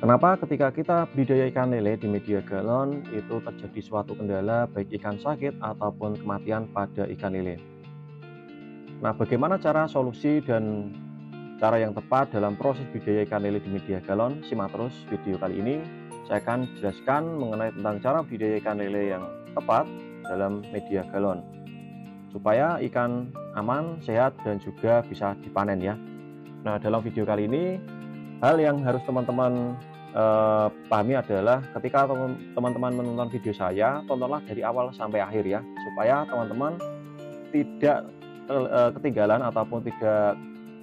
Kenapa ketika kita budidaya ikan lele di media galon itu terjadi suatu kendala baik ikan sakit ataupun kematian pada ikan lele. Nah, bagaimana cara solusi dan cara yang tepat dalam proses budidaya ikan lele di media galon? Simak terus video kali ini. Saya akan jelaskan mengenai tentang cara budidaya ikan lele yang tepat dalam media galon supaya ikan aman, sehat, dan juga bisa dipanen ya. Nah, dalam video kali ini hal yang harus teman-teman pahami adalah ketika teman-teman menonton video saya, tontonlah dari awal sampai akhir ya, supaya teman-teman tidak ketinggalan ataupun tidak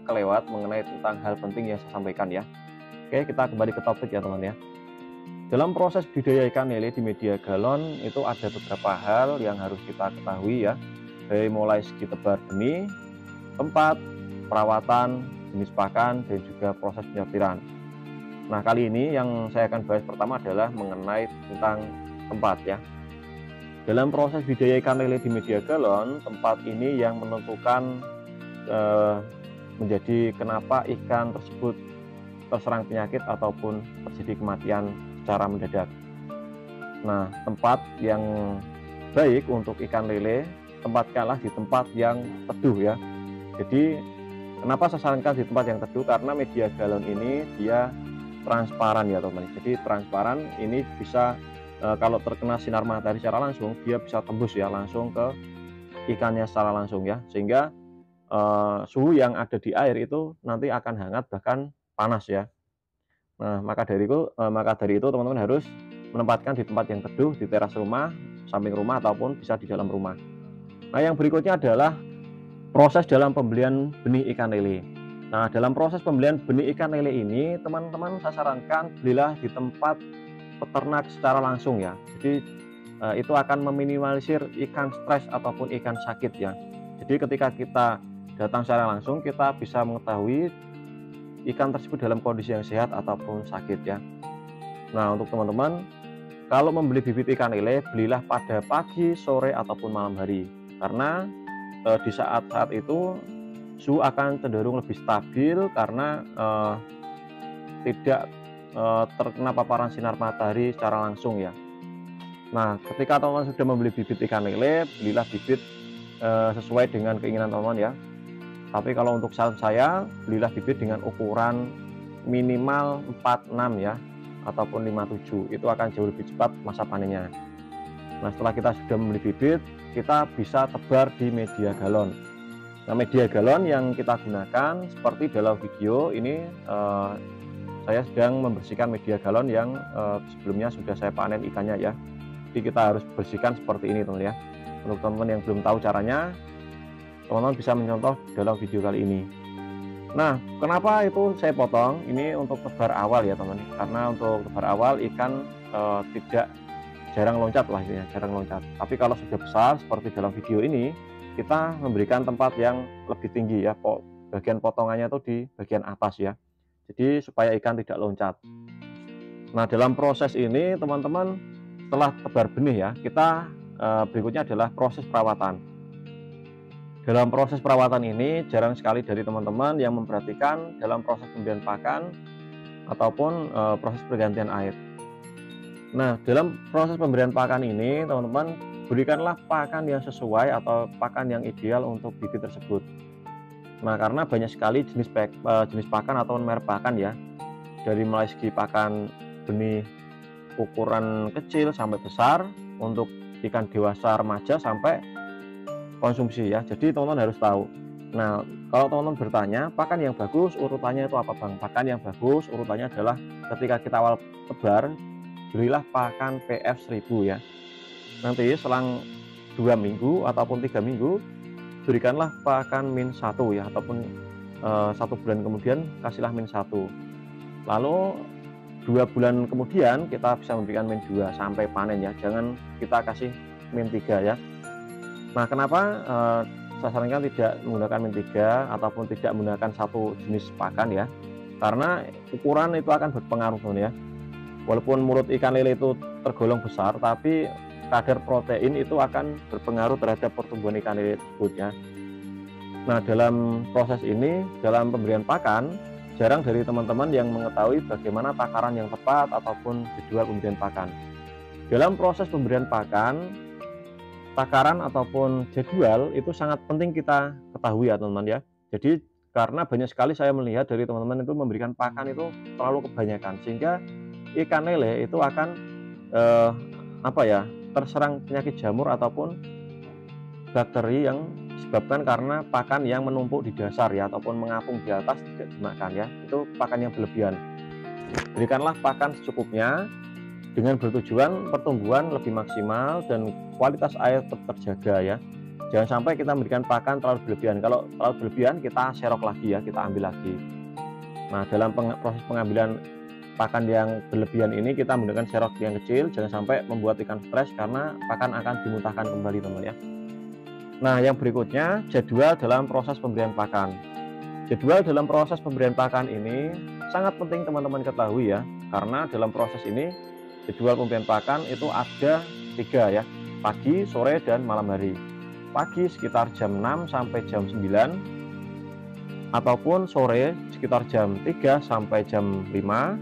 kelewat mengenai tentang hal penting yang saya sampaikan ya. Oke, kita kembali ke topik ya teman ya. Dalam proses budidaya ikan lele di media galon itu ada beberapa hal yang harus kita ketahui ya, dari mulai segi tebar benih, tempat, perawatan, jenis pakan, dan juga proses penyortiran. Nah, kali ini yang saya akan bahas pertama adalah mengenai tentang tempat ya. Dalam proses budidaya ikan lele di media galon, tempat ini yang menentukan menjadi kenapa ikan tersebut terserang penyakit ataupun terjadi kematian secara mendadak. Nah, tempat yang baik untuk ikan lele, tempatkanlah di tempat yang teduh ya. Jadi, kenapa saya sarankan di tempat yang teduh? Karena media galon ini dia transparan ya teman. Jadi transparan ini bisa kalau terkena sinar matahari secara langsung dia bisa tembus ya langsung ke ikannya secara langsung ya, sehingga suhu yang ada di air itu nanti akan hangat bahkan panas ya. Nah, maka dari itu teman-teman harus menempatkan di tempat yang teduh, di teras rumah, samping rumah, ataupun bisa di dalam rumah. Nah, yang berikutnya adalah proses dalam pembelian benih ikan lele. Nah, dalam proses pembelian benih ikan lele ini, teman-teman saya sarankan belilah di tempat peternak secara langsung ya. Jadi itu akan meminimalisir ikan stres ataupun ikan sakit ya. Jadi ketika kita datang secara langsung, kita bisa mengetahui ikan tersebut dalam kondisi yang sehat ataupun sakit ya. Nah, untuk teman-teman, kalau membeli bibit ikan lele, belilah pada pagi, sore, ataupun malam hari. Karena di saat-saat itu suhu akan cenderung lebih stabil karena tidak terkena paparan sinar matahari secara langsung ya. Nah, ketika teman-teman sudah membeli bibit ikan lele, belilah bibit sesuai dengan keinginan teman-teman ya. Tapi kalau untuk saran saya, belilah bibit dengan ukuran minimal 46 ya, ataupun 57. Itu akan jauh lebih cepat masa panennya. Nah, setelah kita sudah membeli bibit, kita bisa tebar di media galon. Nah, media galon yang kita gunakan seperti dalam video ini, saya sedang membersihkan media galon yang sebelumnya sudah saya panen ikannya ya. Jadi kita harus bersihkan seperti ini teman ya. Untuk teman-teman yang belum tahu caranya, teman-teman bisa mencontoh dalam video kali ini. Nah, kenapa itu saya potong? Ini untuk tebar awal ya teman. Karena untuk tebar awal ikan tidak jarang loncat lah ya, jarang loncat. Tapi kalau sudah besar seperti dalam video ini, kita memberikan tempat yang lebih tinggi ya. Bagian potongannya itu di bagian atas ya. Jadi supaya ikan tidak loncat. Nah, dalam proses ini teman-teman setelah tebar benih ya, kita berikutnya adalah proses perawatan. Dalam proses perawatan ini jarang sekali dari teman-teman yang memperhatikan dalam proses pemberian pakan ataupun proses pergantian air. Nah, dalam proses pemberian pakan ini teman-teman berikanlah pakan yang sesuai atau pakan yang ideal untuk bibit tersebut. Nah, karena banyak sekali jenis pakan atau merek pakan ya, dari mulai segi pakan benih ukuran kecil sampai besar, untuk ikan dewasa remaja sampai konsumsi ya. Jadi teman-teman harus tahu. Nah, kalau teman-teman bertanya pakan yang bagus urutannya itu apa bang? Pakan yang bagus urutannya adalah ketika kita awal tebar, berilah pakan PF 1000 ya. Nanti selang 2 minggu ataupun 3 minggu berikanlah pakan min 1 ya, ataupun 1 bulan kemudian kasihlah min 1. Lalu 2 bulan kemudian kita bisa memberikan min 2 sampai panen ya. Jangan kita kasih min 3 ya. Nah, kenapa saya sarankan tidak menggunakan min 3 ataupun tidak menggunakan satu jenis pakan ya? Karena ukuran itu akan berpengaruh teman ya. Walaupun mulut ikan lele itu tergolong besar, tapi kadar protein itu akan berpengaruh terhadap pertumbuhan ikan lele tersebut ya. Nah, dalam proses ini, dalam pemberian pakan, jarang dari teman-teman yang mengetahui bagaimana takaran yang tepat ataupun jadwal pemberian pakan. Dalam proses pemberian pakan, takaran ataupun jadwal itu sangat penting kita ketahui ya teman-teman ya. Jadi karena banyak sekali saya melihat dari teman-teman itu memberikan pakan itu terlalu kebanyakan, sehingga ikan lele itu akan terserang penyakit jamur ataupun bakteri yang disebabkan karena pakan yang menumpuk di dasar ya, ataupun mengapung di atas tidak dimakan ya. Itu pakan yang berlebihan. Berikanlah pakan secukupnya dengan bertujuan pertumbuhan lebih maksimal dan kualitas air tetap terjaga ya. Jangan sampai kita memberikan pakan terlalu berlebihan. Kalau terlalu berlebihan kita serok lagi ya, kita ambil lagi. Nah, dalam proses pengambilan pakan yang berlebihan ini kita menggunakan serok yang kecil, jangan sampai membuat ikan stres karena pakan akan dimuntahkan kembali teman-teman ya. Nah, yang berikutnya jadwal dalam proses pemberian pakan. Jadwal dalam proses pemberian pakan ini sangat penting teman-teman ketahui ya, karena dalam proses ini jadwal pemberian pakan itu ada 3 ya, pagi, sore, dan malam hari. Pagi sekitar jam 6 sampai jam 9, ataupun sore sekitar jam 3 sampai jam 5,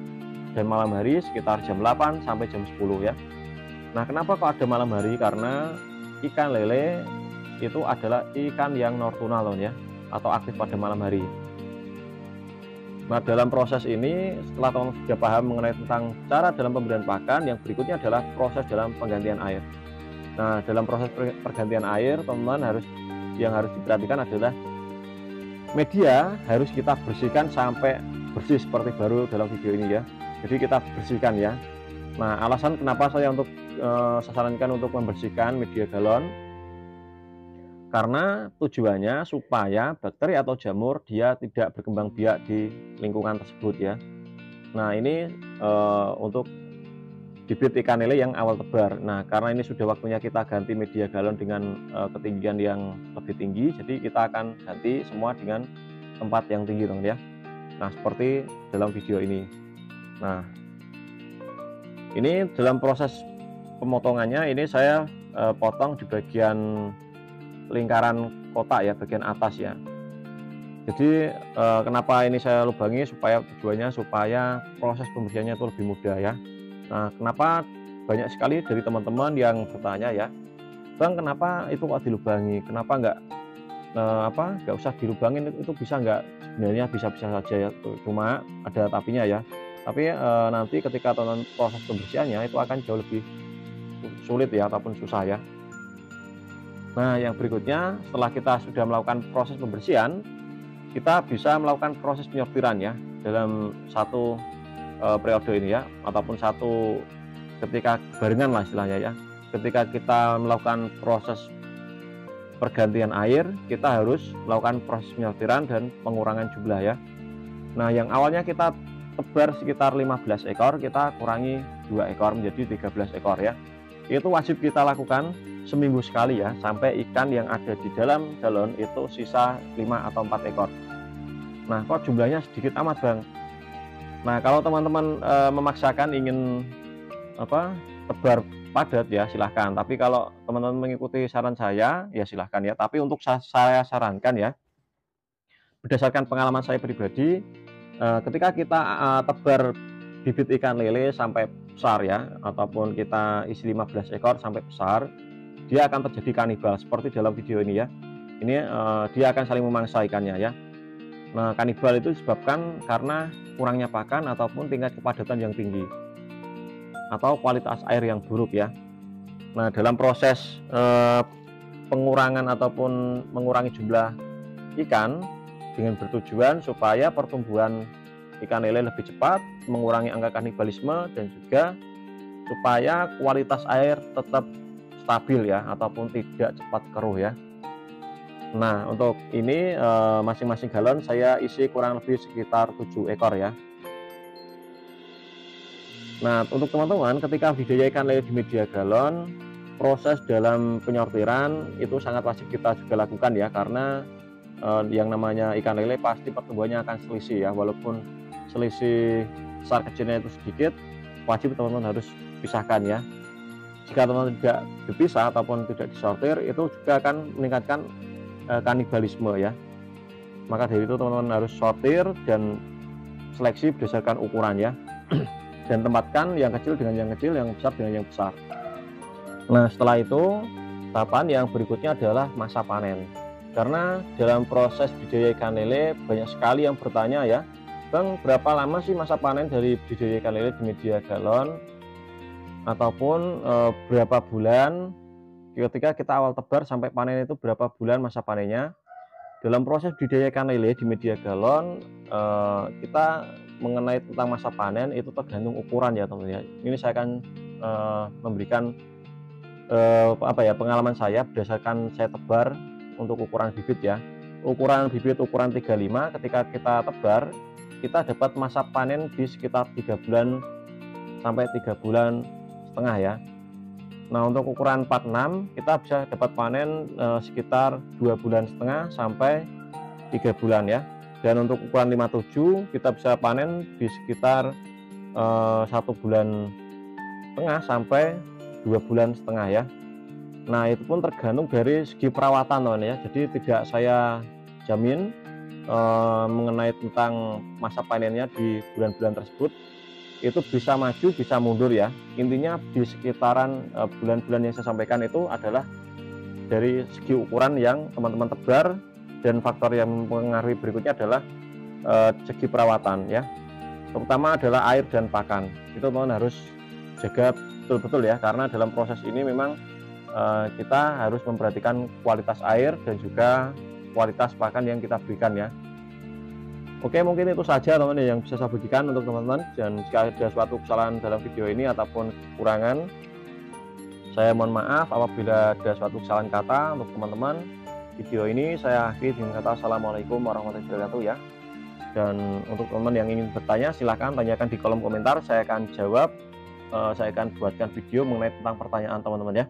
dan malam hari sekitar jam 8 sampai jam 10 ya. Nah, kenapa kok ada malam hari? Karena ikan lele itu adalah ikan yang nocturnal ya, atau aktif pada malam hari. Nah, dalam proses ini setelah teman-teman sudah paham mengenai tentang cara dalam pemberian pakan, yang berikutnya adalah proses dalam penggantian air. Nah, dalam proses pergantian air teman-teman yang harus diperhatikan adalah media harus kita bersihkan sampai bersih seperti baru dalam video ini ya. Jadi kita bersihkan ya. Nah, alasan kenapa saya sarankan untuk membersihkan media galon, karena tujuannya supaya bakteri atau jamur dia tidak berkembang biak di lingkungan tersebut ya. Nah, ini untuk bibit ikan lele yang awal tebar. Nah, karena ini sudah waktunya kita ganti media galon dengan ketinggian yang lebih tinggi, jadi kita akan ganti semua dengan tempat yang tinggi teman-teman ya. Nah, seperti dalam video ini. Nah, ini dalam proses pemotongannya ini saya potong di bagian lingkaran kotak ya, bagian atas ya. Jadi kenapa ini saya lubangi, tujuannya supaya proses pembersihannya itu lebih mudah ya. Nah, kenapa banyak sekali dari teman-teman yang bertanya ya, Bang, kenapa itu kok dilubangi? Kenapa nggak usah dilubangin, itu bisa nggak? Sebenarnya bisa-bisa saja ya, cuma ada tapinya ya. Tapi nanti ketika teman proses pembersihannya itu akan jauh lebih sulit ya, ataupun susah ya. Nah, yang berikutnya setelah kita sudah melakukan proses pembersihan, kita bisa melakukan proses penyortiran ya dalam satu periode ini ya, ataupun ketika barengan lah istilahnya ya. Ketika kita melakukan proses pergantian air, kita harus melakukan proses penyortiran dan pengurangan jumlah ya. Nah, yang awalnya kita tebar sekitar 15 ekor, kita kurangi 2 ekor menjadi 13 ekor ya. Itu wajib kita lakukan seminggu sekali ya, sampai ikan yang ada di dalam galon itu sisa 5 atau 4 ekor. Nah, kok jumlahnya sedikit amat, Bang? Nah, kalau teman-teman memaksakan ingin tebar padat ya silahkan, tapi kalau teman-teman mengikuti saran saya ya silahkan ya. Tapi untuk saya sarankan ya, berdasarkan pengalaman saya pribadi, ketika kita tebar bibit ikan lele sampai besar ya, ataupun kita isi 15 ekor sampai besar, dia akan terjadi kanibal seperti dalam video ini ya. Ini dia akan saling memangsa ikannya ya. Nah, kanibal itu disebabkan karena kurangnya pakan ataupun tingkat kepadatan yang tinggi atau kualitas air yang buruk ya. Nah, dalam proses pengurangan ataupun mengurangi jumlah ikan dengan bertujuan supaya pertumbuhan ikan lele lebih cepat, mengurangi angka kanibalisme, dan juga supaya kualitas air tetap stabil ya, ataupun tidak cepat keruh ya. Nah, untuk ini masing-masing galon saya isi kurang lebih sekitar 7 ekor ya. Nah, untuk teman-teman ketika budidaya ikan lele di media galon, proses dalam penyortiran itu sangat wajib kita juga lakukan ya, karena yang namanya ikan lele pasti pertumbuhannya akan selisih ya, walaupun selisih besar kecilnya itu sedikit, wajib teman-teman harus pisahkan ya. Jika teman-teman tidak dipisah ataupun tidak disortir, itu juga akan meningkatkan kanibalisme ya. Maka dari itu teman-teman harus sortir dan seleksi berdasarkan ukuran ya. Dan tempatkan yang kecil dengan yang kecil, yang besar dengan yang besar. Nah, setelah itu tahapan yang berikutnya adalah masa panen. Karena dalam proses budidaya ikan lele banyak sekali yang bertanya ya, Bang, berapa lama sih masa panen dari budidaya ikan lele di media galon? Ataupun berapa bulan ketika kita awal tebar sampai panen itu berapa bulan masa panennya? Dalam proses budidaya ikan lele di media galon, kita mengenai tentang masa panen itu tergantung ukuran ya teman-teman ya. Ini saya akan memberikan pengalaman saya berdasarkan saya tebar untuk ukuran bibit ya. Ukuran bibit ukuran 35 ketika kita tebar, kita dapat masa panen di sekitar 3 bulan sampai 3 bulan setengah ya. Nah, untuk ukuran 46 kita bisa dapat panen sekitar 2 bulan setengah sampai 3 bulan ya. Dan untuk ukuran 57 kita bisa panen di sekitar 1 bulan setengah sampai 2 bulan setengah ya. Nah, itu pun tergantung dari segi perawatan teman ya. Jadi tidak saya jamin mengenai tentang masa panennya di bulan-bulan tersebut itu bisa maju bisa mundur ya. Intinya di sekitaran bulan-bulan yang saya sampaikan itu adalah dari segi ukuran yang teman-teman tebar, dan faktor yang mempengaruhi berikutnya adalah segi perawatan ya, terutama adalah air dan pakan. Itu teman-teman harus jaga betul-betul ya, karena dalam proses ini memang kita harus memperhatikan kualitas air dan juga kualitas pakan yang kita berikan ya. Oke, mungkin itu saja teman-teman yang bisa saya bagikan untuk teman-teman, dan jika ada suatu kesalahan dalam video ini ataupun kekurangan, saya mohon maaf apabila ada suatu kesalahan kata untuk teman-teman. Video ini saya akhiri dengan kata assalamualaikum warahmatullahi wabarakatuh ya. Dan untuk teman-teman yang ingin bertanya silahkan tanyakan di kolom komentar, saya akan jawab. Saya akan buatkan video mengenai tentang pertanyaan teman-teman ya.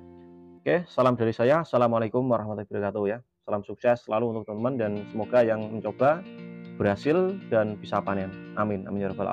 Oke, salam dari saya, assalamualaikum warahmatullahi wabarakatuh ya. Salam sukses selalu untuk teman-teman, dan semoga yang mencoba berhasil dan bisa panen. Amin, amin ya rabbal alamin.